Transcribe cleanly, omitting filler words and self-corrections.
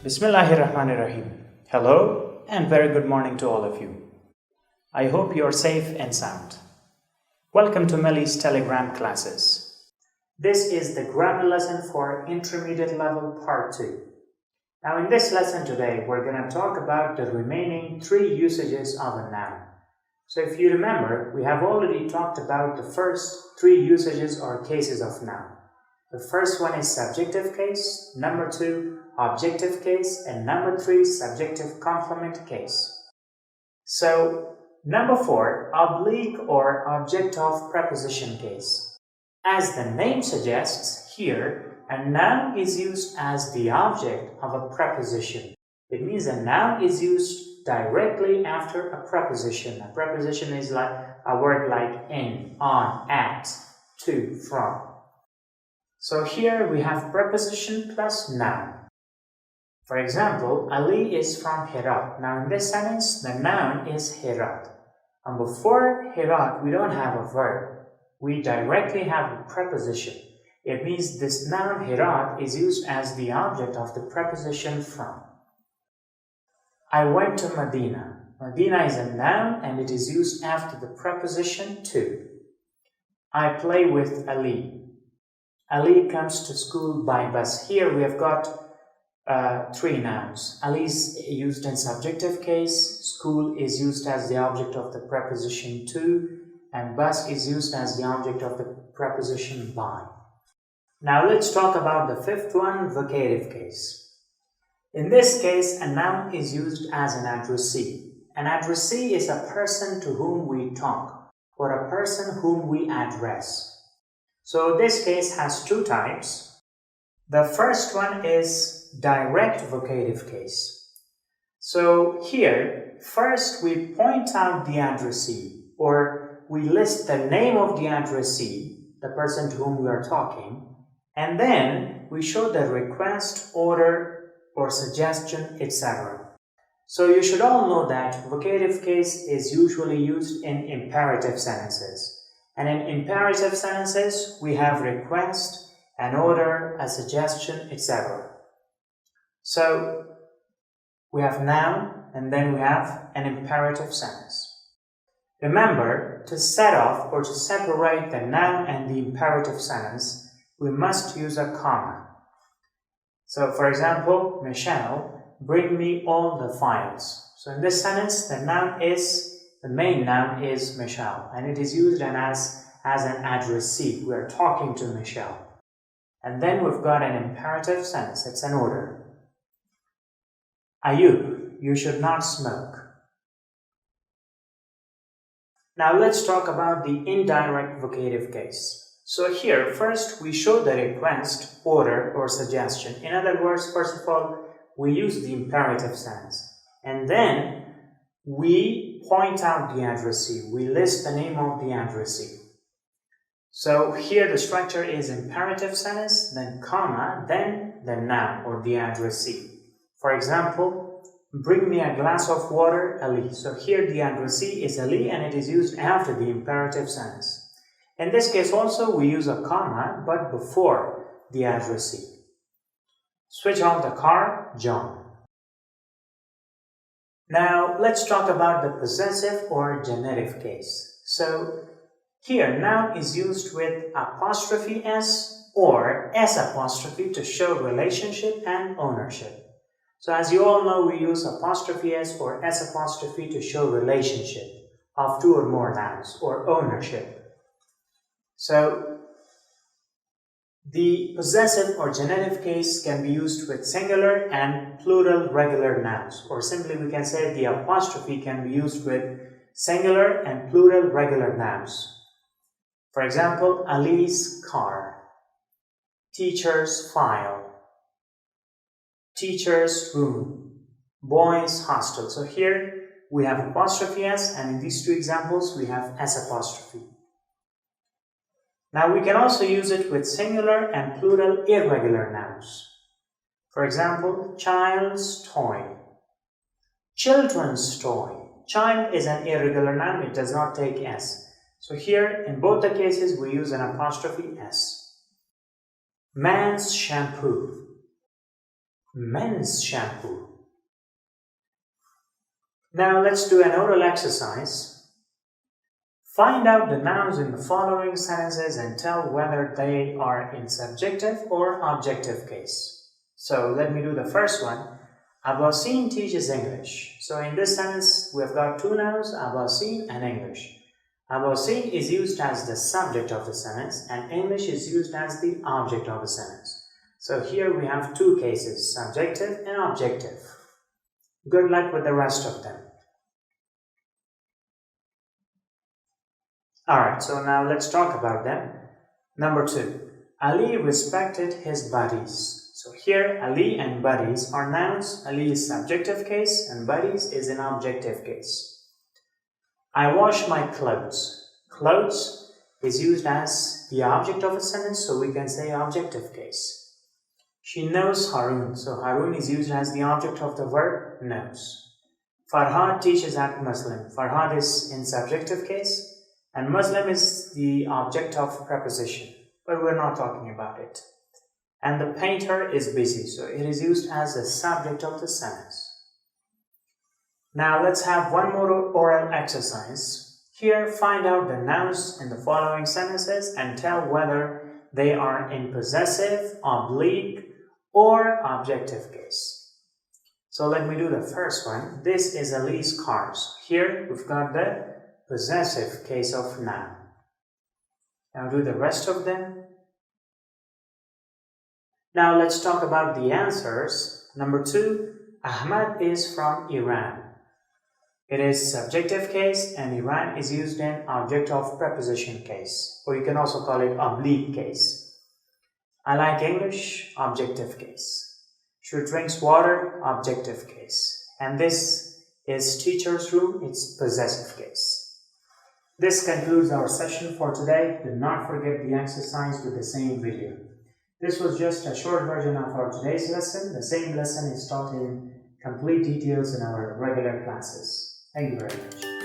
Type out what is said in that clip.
Bismillahirrahmanirrahim. Hello and very good morning to all of you. I hope you are safe and sound. Welcome to Melly's Telegram classes. This is the grammar lesson for intermediate level part 2. Now in this lesson today we're going to talk about the remaining 3 usages of a noun. So if you remember, we have already talked about the first 3 usages or cases of noun. The first one is subjective case, number 2 objective case, and number 3 subjective complement case. So number 4, oblique or object of preposition case. As the name suggests, here a noun is used as the object of a preposition. It means a noun is used directly after a preposition. A preposition is like a word like in, on, at, to, from. So here we have preposition plus noun. For example, Ali is from Herat. Now in this sentence, the noun is Herat. And before Herat, we don't have a verb. We directly have a preposition. It means this noun Herat is used as the object of the preposition from. I went to Medina. Medina is a noun and it is used after the preposition to. I play with Ali. Ali comes to school by bus. Here we have got 3 nouns. Ali is used in subjective case, school is used as the object of the preposition to, and bus is used as the object of the preposition by. Now let's talk about the 5th one, vocative case. In this case, a noun is used as an addressee. An addressee is a person to whom we talk, or a person whom we address. So this case has 2 types. The first one is direct vocative case. So here, first we point out the addressee, or we list the name of the addressee, the person to whom we are talking, and then we show the request, order, or suggestion, etc. So you should all know that vocative case is usually used in imperative sentences. And in imperative sentences, we have request, an order, a suggestion, etc. So we have noun and then we have an imperative sentence. Remember, to set off or to separate the noun and the imperative sentence, we must use a comma. So for example, Michelle, bring me all the files. So in this sentence, the main noun is Michelle, and it is used as an addressee. We are talking to Michelle. And then we've got an imperative sentence. It's an order. Ayub, you should not smoke. Now let's talk about the indirect vocative case. So here, first we show the request, order, or suggestion. In other words, first of all, we use the imperative sentence. And then we point out the addressee. We list the name of the addressee. So here the structure is imperative sentence, then comma, then the noun or the addressee. For example, bring me a glass of water, Ali. So here the addressee is Ali and it is used after the imperative sentence. In this case also we use a comma but before the addressee. Switch off the car, John. Now let's talk about the possessive or genitive case. So here, noun is used with apostrophe s or s apostrophe to show relationship and ownership. So as you all know, we use apostrophe s or s apostrophe to show relationship of 2 or more nouns or ownership. So the possessive or genitive case can be used with singular and plural regular nouns, or simply we can say the apostrophe can be used with singular and plural regular nouns. For example, Ali's car, teacher's file, teacher's room, boys' hostel. So here we have apostrophe s, and in these 2 examples we have s apostrophe. Now we can also use it with singular and plural irregular nouns. For example, child's toy, children's toy. Child is an irregular noun, it does not take s. So here, in both the cases, we use an apostrophe s. Man's shampoo, men's shampoo. Now let's do an oral exercise. Find out the nouns in the following sentences and tell whether they are in subjective or objective case. So let me do the first one. Abasin teaches English. So in this sentence, we have got two nouns, Abasin and English. Abasin is used as the subject of the sentence and English is used as the object of the sentence. So here we have two cases, subjective and objective. Good luck with the rest of them. Alright, so now let's talk about them. Number 2. Ali respected his buddies. So here, Ali and buddies are nouns. Ali is subjective case and buddies is an objective case. I wash my clothes. Clothes is used as the object of a sentence, so we can say objective case. She knows Harun. So Harun is used as the object of the verb knows. Farhad teaches at Muslim. Farhad is in subjective case. And Muslim is the object of preposition, but we're not talking about it. And the painter is busy, so it is used as a subject of the sentence. Now let's have one more oral exercise. Here, find out the nouns in the following sentences and tell whether they are in possessive, oblique, or objective case. So let me do the first one. This is Ali's car. So here we've got the possessive case of noun. Now do the rest of them. Now let's talk about the answers. Number 2, Ahmad is from Iran. It is subjective case and Iran is used in object of preposition case, or you can also call it oblique case. I like English, objective case. She drinks water, objective case. And this is teacher's room, it's possessive case. This concludes our session for today. Do not forget the exercise with the same video. This was just a short version of our today's lesson. The same lesson is taught in complete details in our regular classes. Thank you very much.